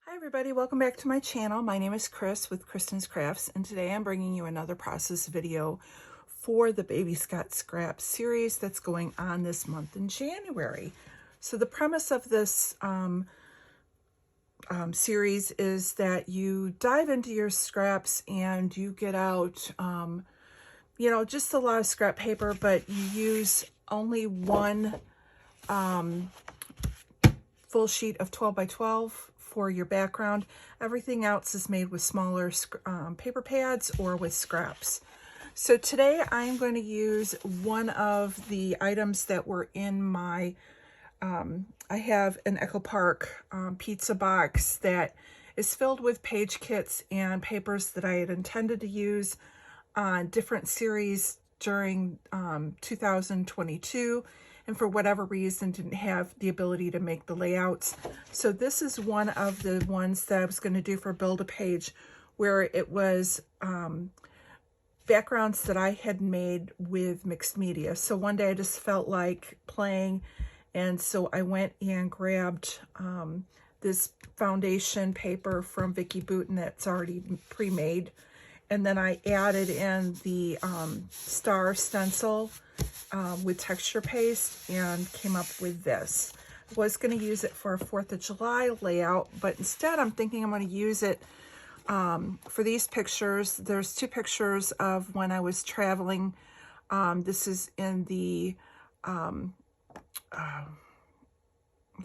Hi everybody, welcome back to my channel. My name is Chris with Kristen's Crafts, and today I'm bringing you another process video for the Baby Scott Scrap series that's going on this month in January. So the premise of this series is that you dive into your scraps and you get out, just a lot of scrap paper, but you use only one full sheet of 12 by 12 for your background. Everything else is made with smaller paper pads or with scraps. So today I'm going to use one of the items that were in my, I have an Echo Park pizza box that is filled with page kits and papers that I had intended to use on different series during 2022. And for whatever reason didn't have the ability to make the layouts. So this is one of the ones that I was going to do for Build a Page, where it was backgrounds that I had made with mixed media. So one day I just felt like playing, and so I went and grabbed this foundation paper from Vicki Boutin that's already pre-made, and then I added in the star stencil with texture paste and came up with this. I was going to use it for a 4th of July layout, but instead I'm thinking I'm going to use it for these pictures. There's two pictures of when I was traveling. This is in the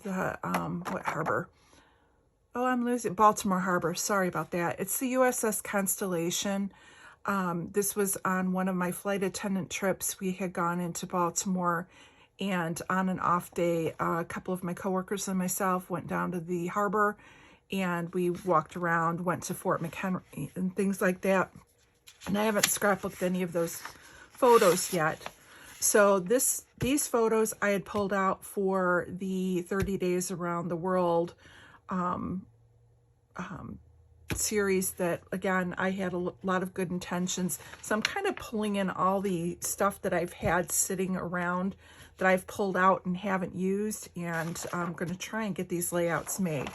what harbor? Oh, I'm losing Baltimore Harbor. Sorry about that. It's the USS Constellation. This was on one of my flight attendant trips. We had gone into Baltimore, and on an off day, a couple of my coworkers and myself went down to the harbor, and we walked around, went to Fort McHenry and things like that. And I haven't scrapbooked any of those photos yet. So these photos I had pulled out for the 30 Days Around the World series that, again, I had a lot of good intentions. So I'm kind of pulling in all the stuff that I've had sitting around that I've pulled out and haven't used, and I'm going to try and get these layouts made.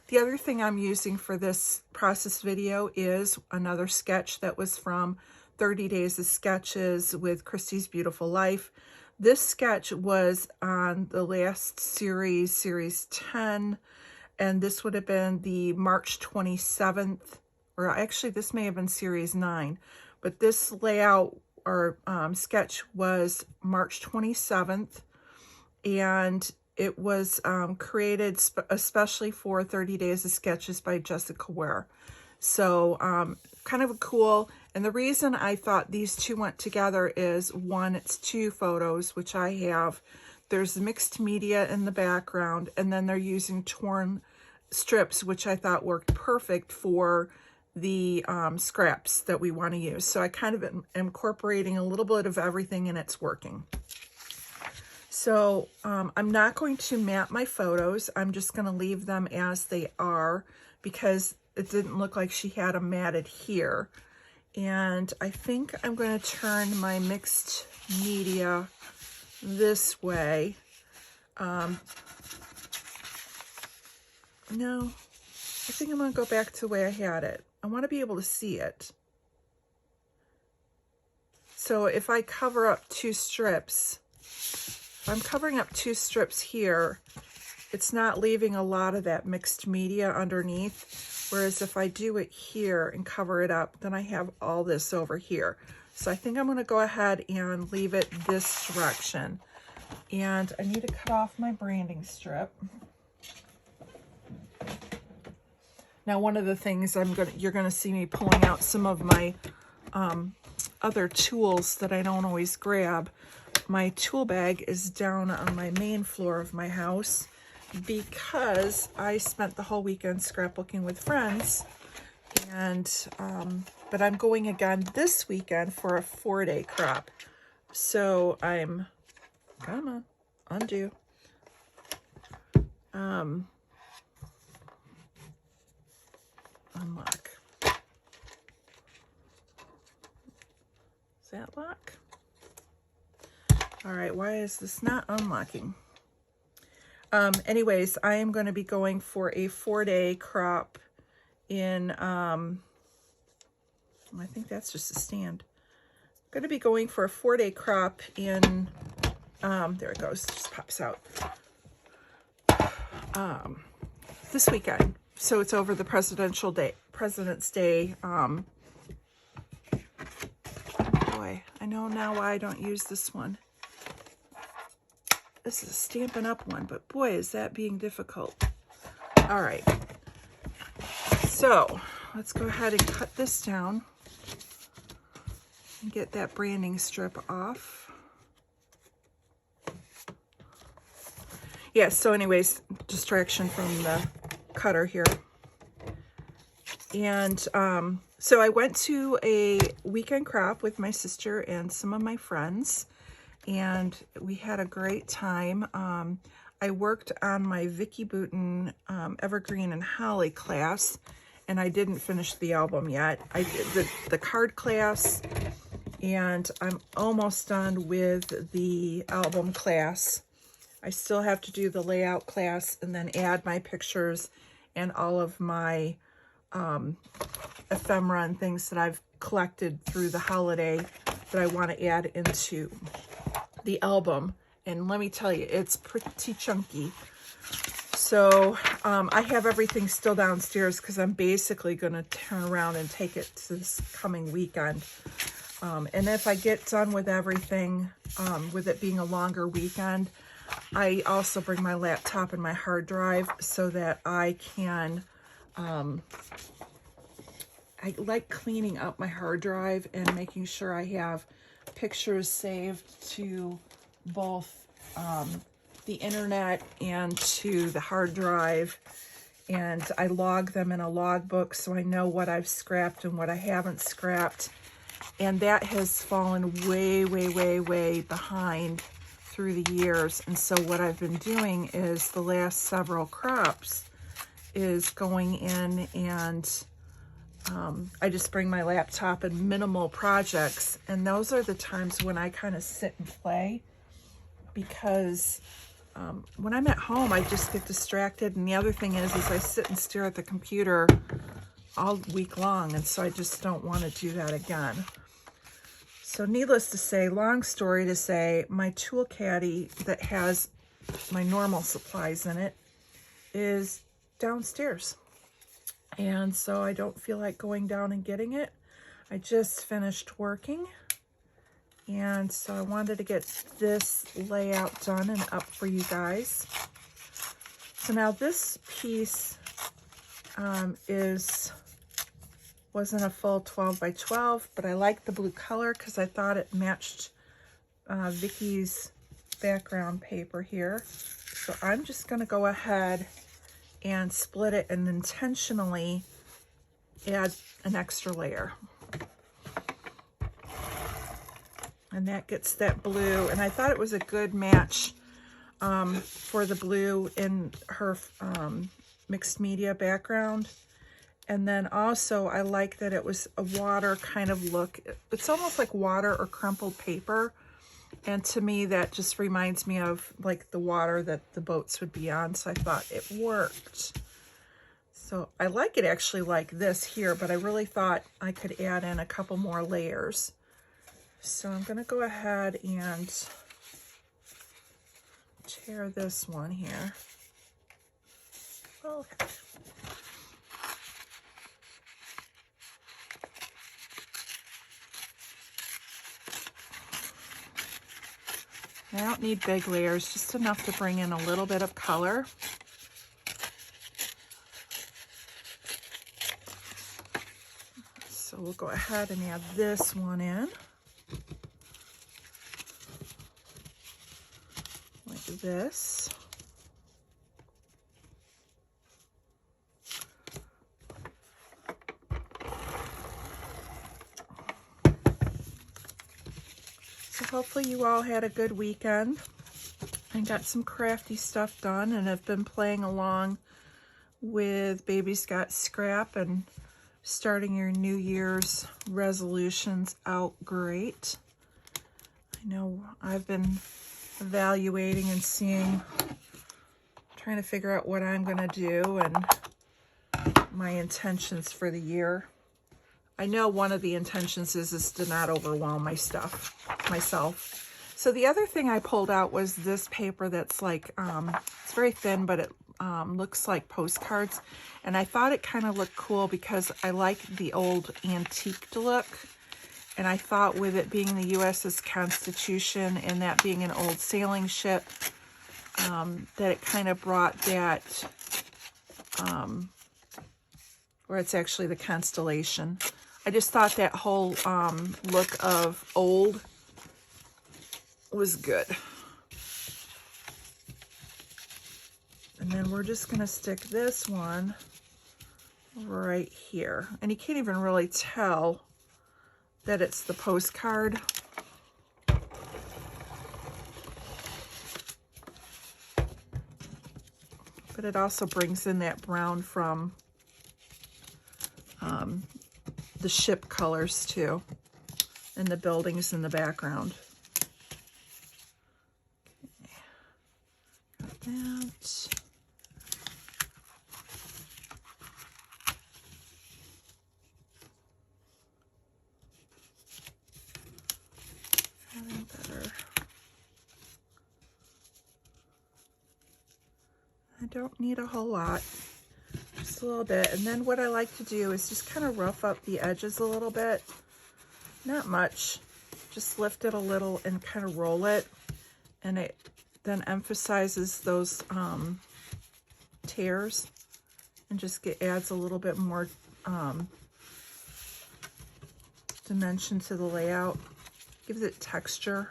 The other thing I'm using for this process video is another sketch that was from 30 Days of Sketches with Christy's Beautiful Life. This sketch was on the last series, series 10, and this would have been the March 27th, or actually this may have been series 9, but this layout or sketch was March 27th, and it was created especially for 30 Days of Sketches by Jessica Ware. So kind of cool. And the reason I thought these two went together is, one, it's two photos, which I have. There's mixed media in the background, and then they're using torn strips, which I thought worked perfect for the scraps that we want to use. So I kind of am incorporating a little bit of everything, and it's working. So I'm not going to mat my photos. I'm just going to leave them as they are because it didn't look like she had them matted here. And I think I'm going to turn my mixed media this way. No, I think I'm going to go back to the way I had it. I want to be able to see it. So if I cover up two strips, if I'm covering up two strips here, it's not leaving a lot of that mixed media underneath. Whereas if I do it here and cover it up, then I have all this over here. So I think I'm going to go ahead and leave it this direction. And I need to cut off my branding strip. Now, one of the things you're going to see me pulling out some of my other tools that I don't always grab. My tool bag is down on my main floor of my house because I spent the whole weekend scrapbooking with friends, and but I'm going again this weekend for a 4-day crop. So I'm, come on, undo. Unlock. Is that lock? All right, why is this not unlocking? Anyways, I am going to be going for a 4-day crop in, I think that's just a stand. I'm going to be going for a 4-day crop in, there it goes, just pops out, this weekend. So it's over the President's Day. Boy, I know now why I don't use this one. This is a Stampin' Up! One, but boy, is that being difficult. All right. So let's go ahead and cut this down and get that branding strip off. Yeah, so anyways, distraction from the cutter here. And so I went to a weekend crop with my sister and some of my friends, and we had a great time. I worked on my Vicky Bouton Evergreen and Holly class, and I didn't finish the album yet. I did the card class, and I'm almost done with the album class. I still have to do the layout class and then add my pictures and all of my ephemera and things that I've collected through the holiday that I want to add into the album. And let me tell you, it's pretty chunky. So I have everything still downstairs because I'm basically going to turn around and take it to this coming weekend. And if I get done with everything, with it being a longer weekend, I also bring my laptop and my hard drive so that I can, I like cleaning up my hard drive and making sure I have pictures saved to both the internet and to the hard drive. And I log them in a logbook so I know what I've scrapped and what I haven't scrapped. And that has fallen way, way, way, way behind through the years. And so what I've been doing is the last several crops is going in and I just bring my laptop and minimal projects, and those are the times when I kind of sit and play, because when I'm at home I just get distracted. And the other thing is I sit and stare at the computer all week long, and so I just don't want to do that again. So needless to say, long story to say, my tool caddy that has my normal supplies in it is downstairs. And so I don't feel like going down and getting it. I just finished working. And so I wanted to get this layout done and up for you guys. So now this piece wasn't a full 12 by 12, but I like the blue color because I thought it matched Vicky's background paper here. So I'm just going to go ahead and split it and intentionally add an extra layer. And that gets that blue, and I thought it was a good match for the blue in her mixed media background. And then also I like that it was a water kind of look. It's almost like water or crumpled paper. And to me, that just reminds me of like the water that the boats would be on. So I thought it worked. So I like it actually like this here, but I really thought I could add in a couple more layers. So I'm going to go ahead and tear this one here. Okay. I don't need big layers, just enough to bring in a little bit of color. So we'll go ahead and add this one in. Like this. Hopefully you all had a good weekend and got some crafty stuff done and have been playing along with Baby's Got Scrap and starting your New Year's resolutions out great. I know I've been evaluating and seeing trying to figure out what I'm going to do and my intentions for the year. I know one of the intentions is to not overwhelm myself. So the other thing I pulled out was this paper that's like, it's very thin, but it looks like postcards. And I thought it kind of looked cool because I like the old antique look. And I thought with it being the USS Constitution and that being an old sailing ship, that it kind of brought that, where it's actually the Constellation. I just thought that whole look of old was good. And then we're just going to stick this one right here. And you can't even really tell that it's the postcard. But it also brings in that brown from the ship colors too, and the buildings in the background. Got that. Better. I don't need a whole lot, just a little bit. And then what I like to do is just kind of rough up the edges a little bit. Not much, just lift it a little and kind of roll it. And it then emphasizes those tears and just adds a little bit more dimension to the layout. Gives it texture.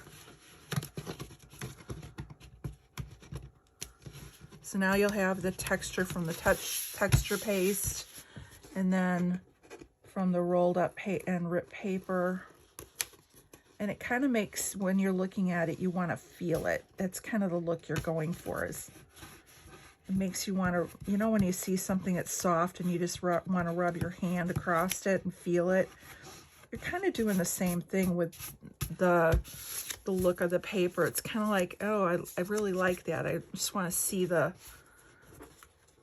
So now you'll have the texture from the texture paste, and then from the rolled up and ripped paper. And it kind of makes, when you're looking at it, you want to feel it. That's kind of the look you're going for. It makes you want to, you know, when you see something that's soft and you just want to rub your hand across it and feel it. You're kind of doing the same thing with the look of the paper. It's kind of like, oh, I really like that. I just want to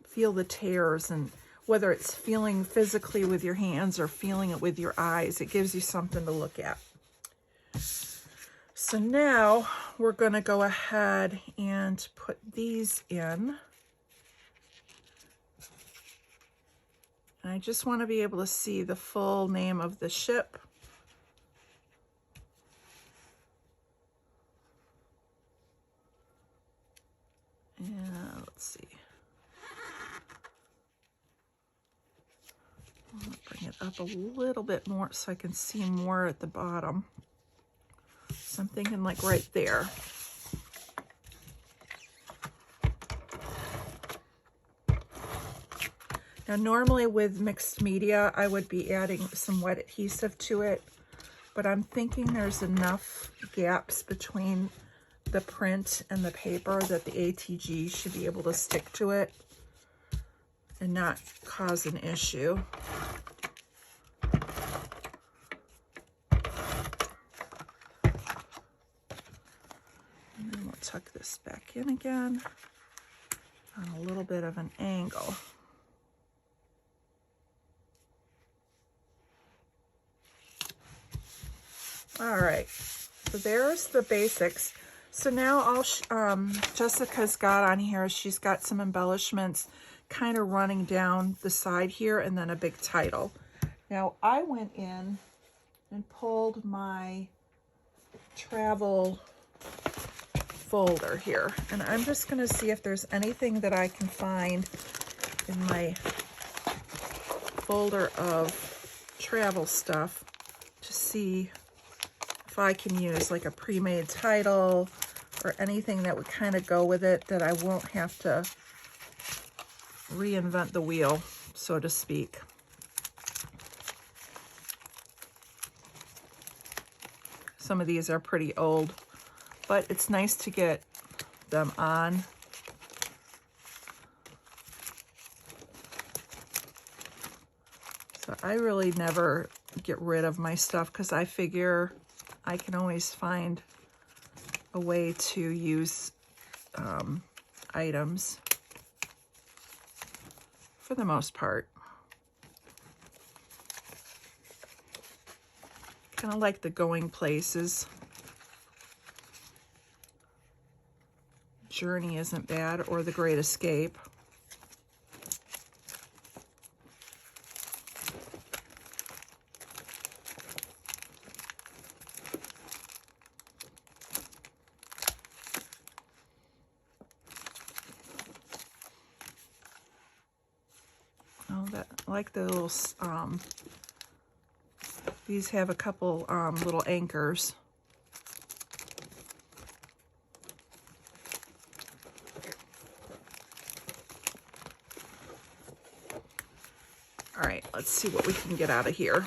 feel the tears, and whether it's feeling physically with your hands or feeling it with your eyes, it gives you something to look at. So now we're going to go ahead and put these in. And I just want to be able to see the full name of the ship. And let's see. I'll bring it up a little bit more so I can see more at the bottom. So I'm thinking like right there. Now normally with mixed media, I would be adding some wet adhesive to it, but I'm thinking there's enough gaps between the print and the paper that the ATG should be able to stick to it and not cause an issue. And then we'll tuck this back in again on a little bit of an angle. All right, so there's the basics. So now Jessica's got on here, she's got some embellishments kind of running down the side here and then a big title. Now I went in and pulled my travel folder here, and I'm just going to see if there's anything that I can find in my folder of travel stuff to see if I can use like a pre-made title or anything that would kind of go with it that I won't have to reinvent the wheel, so to speak. Some of these are pretty old, but it's nice to get them on. So I really never get rid of my stuff because I figure I can always find a way to use items. for the most part. Kind of like the Going Places. Journey isn't bad, or The Great Escape. Oh, that, I like the little, these have a couple little anchors. All right, let's see what we can get out of here.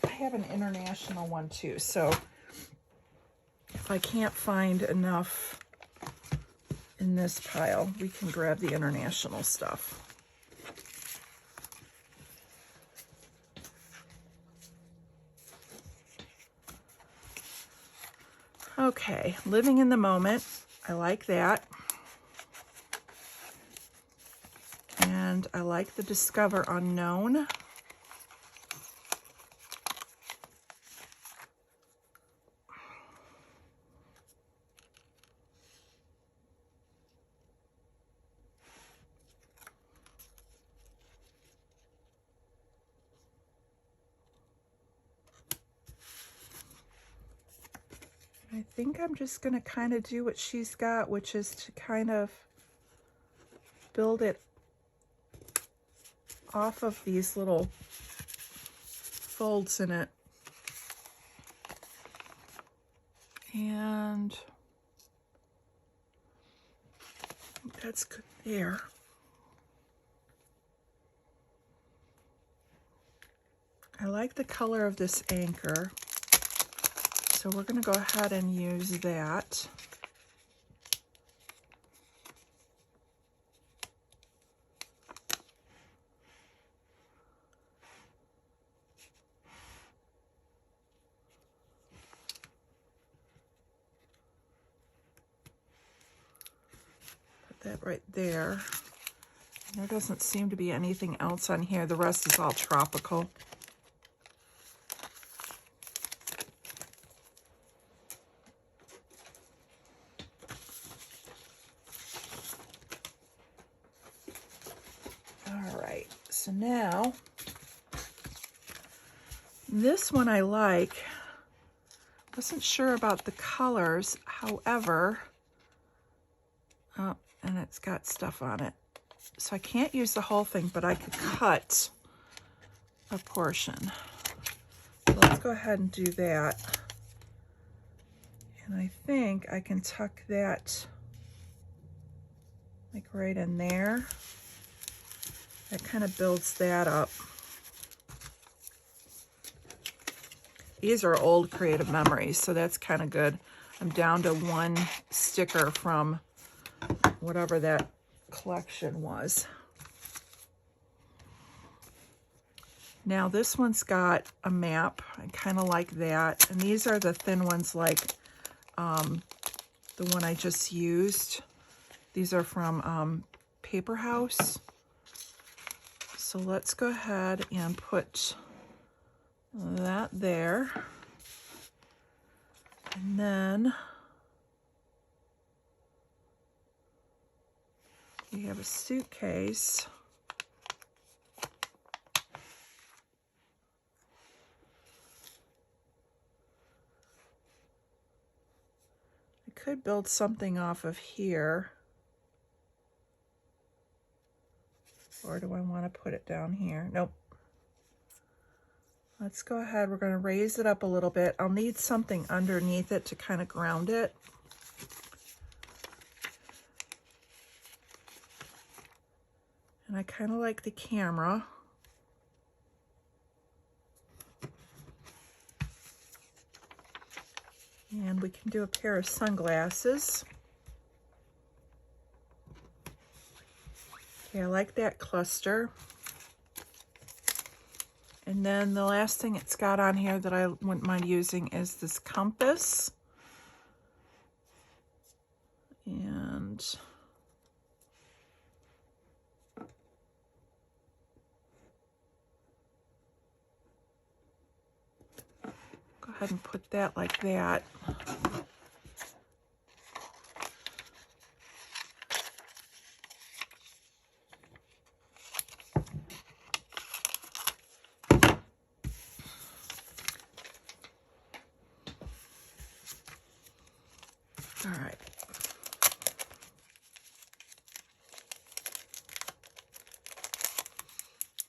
I have an international one too, so if I can't find enough in this pile, we can grab the international stuff. Okay, Living in the Moment. I like that. And I like the Discover Unknown. I think I'm just going to kind of do what she's got, which is to kind of build it off of these little folds in it. And that's good there. I like the color of this anchor, so we're going to go ahead and use that. Put that right there. There doesn't seem to be anything else on here. The rest is all tropical. All right, so now this one I like. Wasn't sure about the colors, however, oh, and it's got stuff on it. So I can't use the whole thing, but I could cut a portion. So let's go ahead and do that. And I think I can tuck that like right in there. That kind of builds that up. These are old Creative Memories, so that's kind of good. I'm down to one sticker from whatever that collection was. Now this one's got a map. I kind of like that. And these are the thin ones like the one I just used. These are from Paper House. So let's go ahead and put that there. And then we have a suitcase. I could build something off of here. Or do I want to put it down here? Nope. Let's go ahead. We're going to raise it up a little bit. I'll need something underneath it to kind of ground it. And I kind of like the camera. And we can do a pair of sunglasses. Okay, I like that cluster. And then the last thing it's got on here that I wouldn't mind using is this compass. And ahead and put that like that. All right.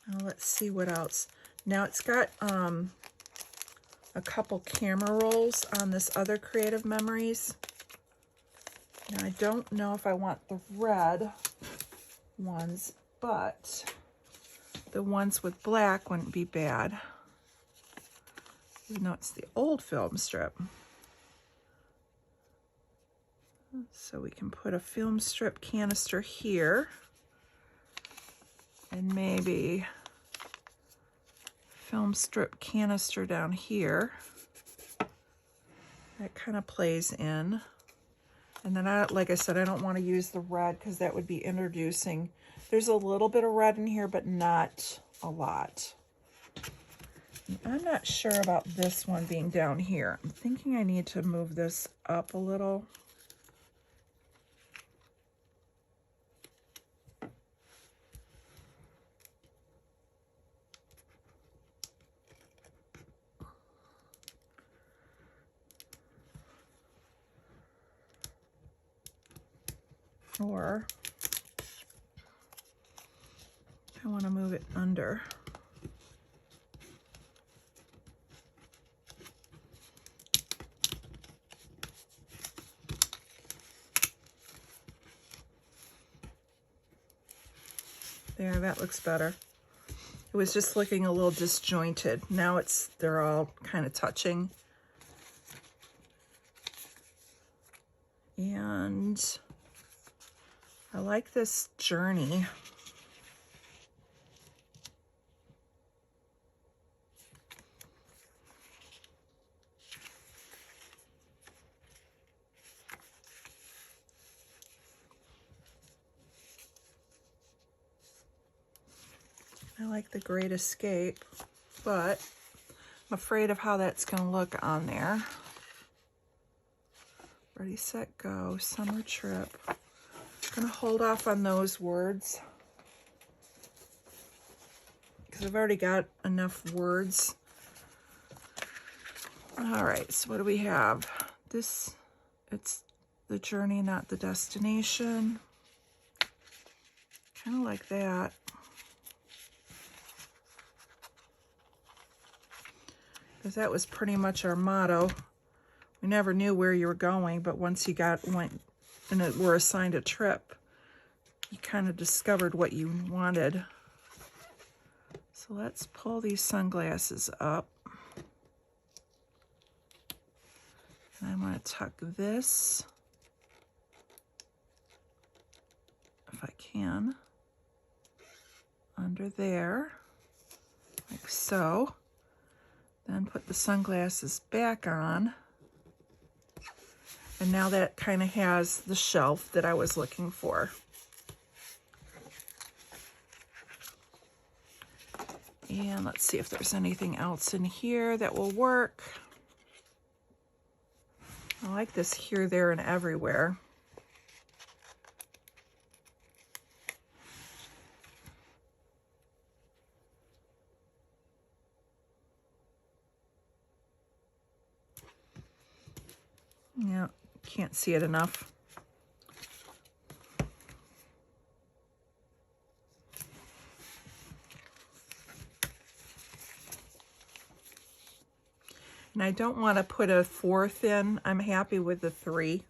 Now let's see what else. Now it's got a couple camera rolls on this other Creative Memories. Now I don't know if I want the red ones, but the ones with black wouldn't be bad. Even though it's the old film strip. So we can put a film strip canister here. And maybe film strip canister down here. That kind of plays in. And then, like I said, I don't want to use the red because that would be introducing. There's a little bit of red in here, but not a lot. And I'm not sure about this one being down here. I'm thinking I need to move this up a little. Or I want to move it under. There, that looks better. It was just looking a little disjointed. Now they're all kind of touching. And I like this journey. I like the Great Escape, but I'm afraid of how that's going to look on there. Ready, set, go, summer trip. I'm going to hold off on those words because I've already got enough words. All right, so what do we have? It's the journey, not the destination. Kind of like that. Because that was pretty much our motto. We never knew where you were going, but once you went and were assigned a trip, you kind of discovered what you wanted. So let's pull these sunglasses up. And I'm going to tuck this, if I can, under there, like so. Then put the sunglasses back on. And now that kind of has the shelf that I was looking for. And let's see if there's anything else in here that will work. I like this here, there, and everywhere. Yeah, can't see it enough. And I don't want to put a fourth in. I'm happy with the 3.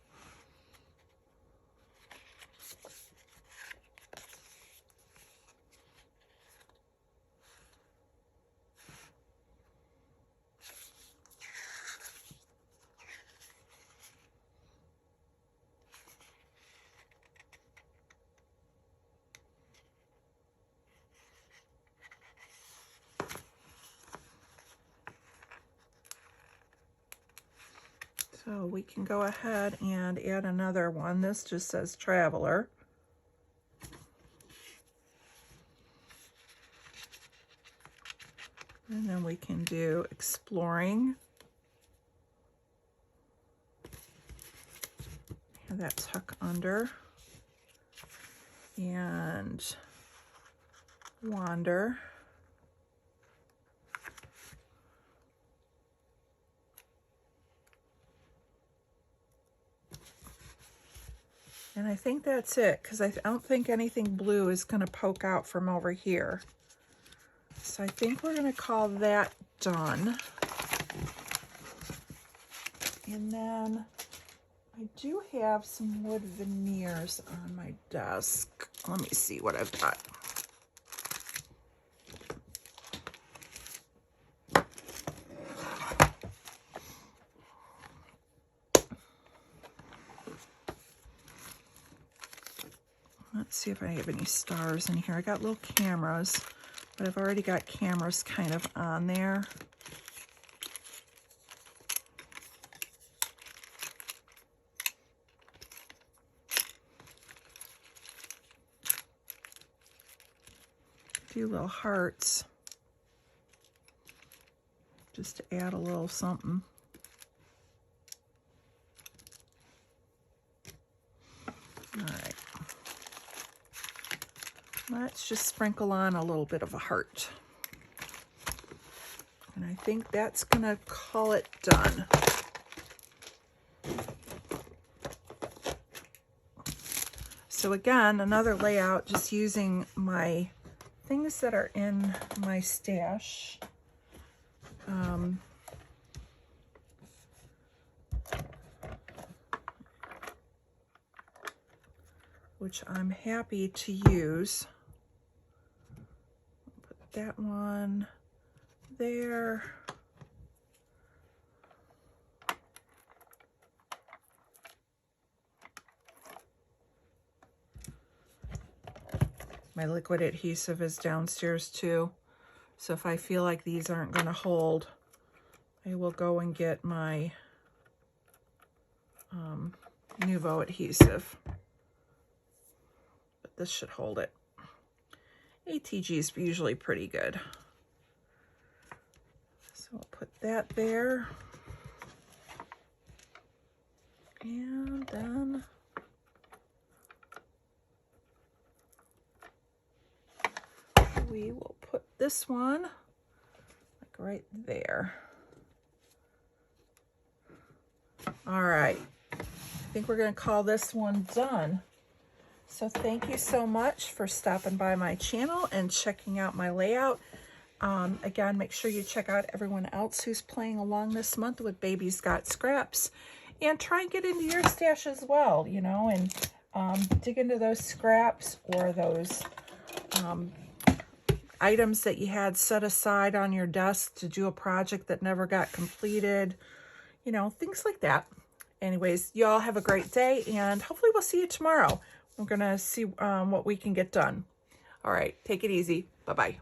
So we can go ahead and add another one. This just says Traveler. And then we can do Exploring. have that tuck under. And wander. And I think that's it, because I don't think anything blue is going to poke out from over here. So I think we're going to call that done. And then I do have some wood veneers on my desk. Let me see what I've got. Let's see if I have any stars in here. I got little cameras, but I've already got cameras kind of on there. A few little hearts, just to add a little something. All right. Let's just sprinkle on a little bit of a heart. And I think that's gonna call it done. So again, another layout, just using my things that are in my stash. Which I'm happy to use. Put that one there. My liquid adhesive is downstairs too. So if I feel like these aren't going to hold, I will go and get my Nuvo adhesive. But this should hold it. ATG is usually pretty good. So I'll put that there. And then we will put this one like right there. All right, I think we're going to call this one done. So thank you so much for stopping by my channel and checking out my layout. Again, make sure you check out everyone else who's playing along this month with Baby's Got Scraps, and try and get into your stash as well, you know, and dig into those scraps or those items that you had set aside on your desk to do a project that never got completed, you know, things like that. Anyways, you all have a great day, and hopefully we'll see you tomorrow. We're going to see what we can get done. All right, take it easy. Bye-bye.